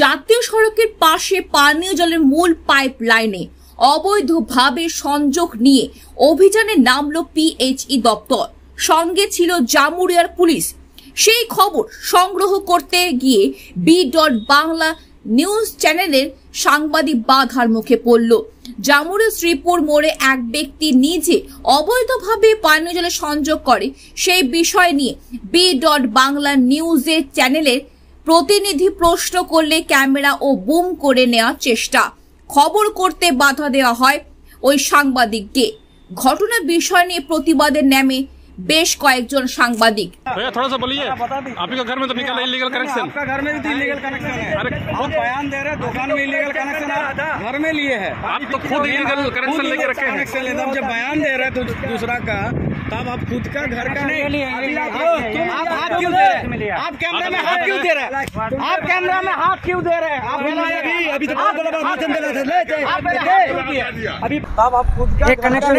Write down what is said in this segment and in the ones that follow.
জাতীয় সড়কের পাশে পানীয় জলের মূল পাইপ লাইনে অবৈধভাবে সংযোগ নিয়ে অভিযানে নামলো পিএইচই দপ্তর। সঙ্গে ছিল জামুরিয়ার পুলিশ। সেই খবর সংগ্রহ করতে গিয়ে বি.বাংলা নিউজ চ্যানেলের সাংবাদিক বাধার মুখে পড়ল। জামুরিয়া শ্রীপুর মোড়ে এক ব্যক্তি নিজে অবৈধভাবে পানীয় জলে সংযোগ করে সেই বিষয় নিয়ে বি.বাংলা নিউজের চ্যানেলের প্রতিনিধি প্রশ্ন করলে ক্যামেরা ও বুম করে নেওয়ার চেষ্টা। খবর করতে বাধা দেওয়া হয় ওই সাংবাদিককে। ঘটনার বিষয় নিয়ে প্রতিবাদে নেমে बेश कয়েকজন সাংবাদিক। भैया थोड़ा सा बोलिए, आपके घर में तो निकला इलीगल कनेक्शन, आपका घर में भी तो इलीगल कनेक्शन है। अरे खुद बयान दे रहे, दुकान में इलीगल कनेक्शन घर में लिए है। आप तो खुद इलीगल कनेक्शन लेके रखे हैं। एकदम जब बयान दे रहे तो दूसरा का, तब आप खुद का घर का नहीं। आप हाथ क्यों दे रहे? आप कैमरा में हाथ क्यों दे रहे? आप कैमरा में हाथ क्यों दे रहे? अभी तो अभी तब आप खुद का कनेक्शन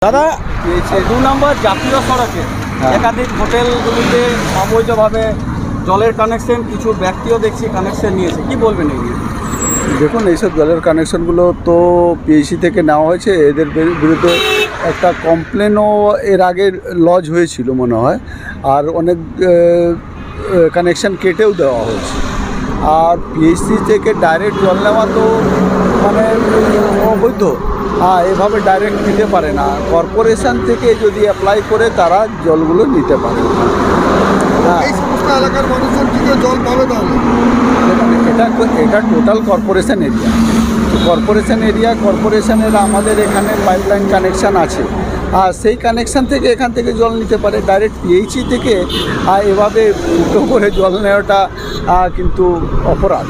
দাদা 2 নম্বর জাতীয় সড়কে একাধিক হোটেলগুলিতে অবৈধভাবে জলের কানেকশন, কিছু ব্যক্তিও দেখছি কানেকশন নিয়েছে, কি বলবেন এই নিয়ে? দেখুন, এইসব জলের কানেকশনগুলো তো পিএইচই থেকে নেওয়া হয়েছে। এদের বিরুদ্ধে একটা কমপ্লেনও এর আগে লজ হয়েছিল মনে হয়, আর অনেক কানেকশন কেটেও দেওয়া হয়েছে। আর পিএইচসি থেকে ডাইরেক্ট জল নেওয়া তো মানে অবৈধ, এভাবে ডাইরেক্ট নিতে পারে না। কর্পোরেশন থেকে যদি অ্যাপ্লাই করে তারা জলগুলো নিতে পারে। এই সমস্ত এলাকার মানুষজন কি করে জল পাবে তাহলে? এটা টোটাল কর্পোরেশন এরিয়া। কর্পোরেশনের আমাদের এখানে পাইপলাইন কানেকশান আছে, আর সেই কানেকশান থেকে এখান থেকে জল নিতে পারে। ডাইরেক্ট পিএইচই থেকে এভাবে ফুটো করে জল নেওয়াটা কিন্তু অপরাধ।